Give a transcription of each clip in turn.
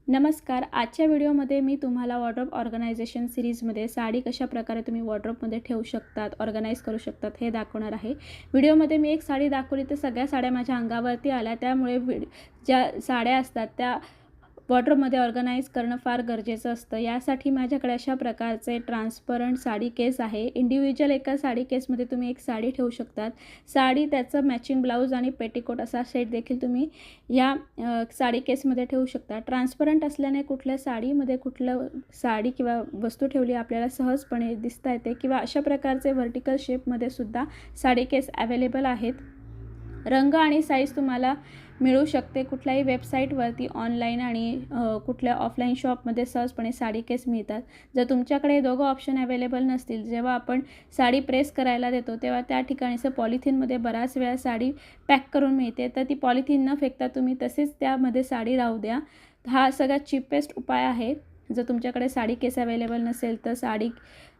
नमस्कार. आजच्या व्हिडिओमध्ये मी तुम्हाला वॉर्डरोब ऑर्गनायझेशन सीरीजमध्ये साडी कशा प्रकारे तुम्ही वॉर्डरोबमध्ये ठेवू शकतात, ऑर्गनाइज करू शकतात हे दाखवणार आहे. व्हिडिओमध्ये मी एक साडी दाखवली तर सगळ्या साड्या माझ्या अंगावरती आल्या. त्यामुळे ज्या साड्या असतात त्या वॉर्डरोबमध्ये ऑर्गनाइज करणं फार गरजेचं असतं. यासाठी माझ्याकडे अशा प्रकारचे ट्रान्सपरंट साडी केस आहे. इंडिव्हिज्युअल एका साडी केसमध्ये तुम्ही एक साडी ठेवू शकतात. साडी, त्याचं मॅचिंग ब्लाऊज आणि पेटिकोट असा सेट देखील तुम्ही या साडी केसमध्ये ठेवू शकता. ट्रान्सपरंट असल्याने कुठल्या साडीमध्ये कुठलं साडी किंवा वस्तू ठेवली आपल्याला सहजपणे दिसता येते किंवा अशा प्रकारचे व्हर्टिकल शेपमध्ये सुद्धा साडी केस अवेलेबल आहेत. रंग आणि साईज तुम्हाला मिळू शकते कुठल्याही वेबसाईटवरती ऑनलाईन आणि कुठल्या ऑफलाईन शॉपमध्ये सहजपणे साडी केस मिळतात. जर तुमच्याकडे दोघं ऑप्शन अवेलेबल नसतील, जेव्हा आपण साडी प्रेस करायला देतो तेव्हा त्या ठिकाणी पॉलिथिनमध्ये बराच वेळा साडी पॅक करून मिळते, तर ती पॉलिथिन न फेकता तुम्ही तसेच त्यामध्ये साडी राहू द्या. हा सगळ्यात चीपेस्ट उपाय आहे. जर तुमच्याकडे साडी केस अवेलेबल नसेल तर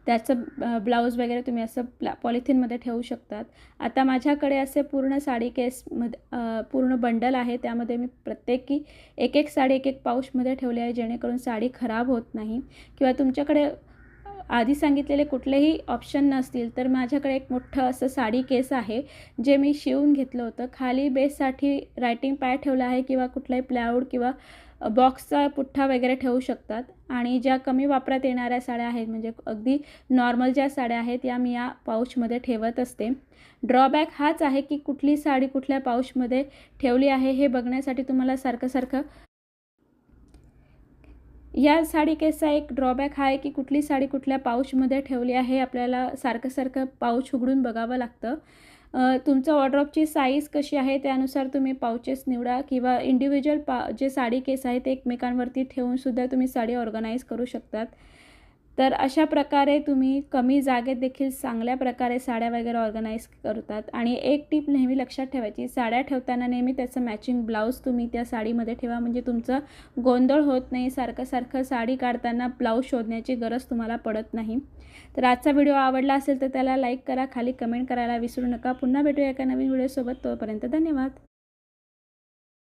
त्याचं ब्लाऊज वगैरे तुम्ही असं पॉलिथिनमध्ये ठेवू शकतात. आता माझ्याकडे असे पूर्ण साडी केसमध्ये पूर्ण बंडल आहे. त्यामध्ये मी प्रत्येकी एक साडी एक पाऊचमध्ये ठेवली आहे, जेणेकरून साडी खराब होत नाही. किंवा तुमच्याकडे आधी सांगितलेले कुठलेही ऑप्शन नसतील तर माझ्याकडे एक मोठं असं साडी केस आहे, जे मी शिवून घेतलं होतं. खाली बेससाठी रायटिंग पॅड ठेवला आहे किंवा कुठलाही प्लायवूड किंवा बॉक्सचा पुठ्ठा वगैरे ठेवू शकतात. आणि ज्या कमी वापरात येणाऱ्या साड्या आहेत, म्हणजे अगदी नॉर्मल ज्या साड्या आहेत, या मी या पाऊचमध्ये ठेवत असते. ड्रॉबॅक हाच आहे की कुठली साडी कुठल्या पाऊचमध्ये ठेवली आहे हे बघण्यासाठी तुम्हाला सारखं या साडी केसचा एक ड्रॉबॅक हा आहे की कुठली साडी कुठल्या पाऊचमध्ये ठेवली आहे आपल्याला सारखं पाऊच उघडून बघावं लागतं. तुमचं वॉर्डरोबची साईज कशी आहे त्यानुसार तुम्ही पाउचेस निवडा किंवा इंडिव्हिज्युअल जे साडी केस आहेत ते एकमेकांवरती ठेवूनसुद्धा तुम्ही साडी ऑर्गनाइज करू शकतात. तर अशा प्रकारे तुम्ही कमी जागेत देखील चांगल्या प्रकारे साड्या वगैरे ऑर्गनाइज करतात. आणि एक टिप नेहमी लक्षात ठेवायची, साड्या ठेवताना नेहमी त्याचं मॅचिंग ब्लाऊज तुम्ही त्या साडीमध्ये ठेवा, म्हणजे तुमचं गोंधळ होत नाही. सारखं साडी काढताना ब्लाऊज शोधण्याची गरज तुम्हाला पडत नाही. तर आजचा व्हिडिओ आवडला असेल तर त्याला लाईक करा, खाली कमेंट करायला विसरू नका. पुन्हा भेटूया एका नवीन व्हिडिओसोबत. तोपर्यंत धन्यवाद.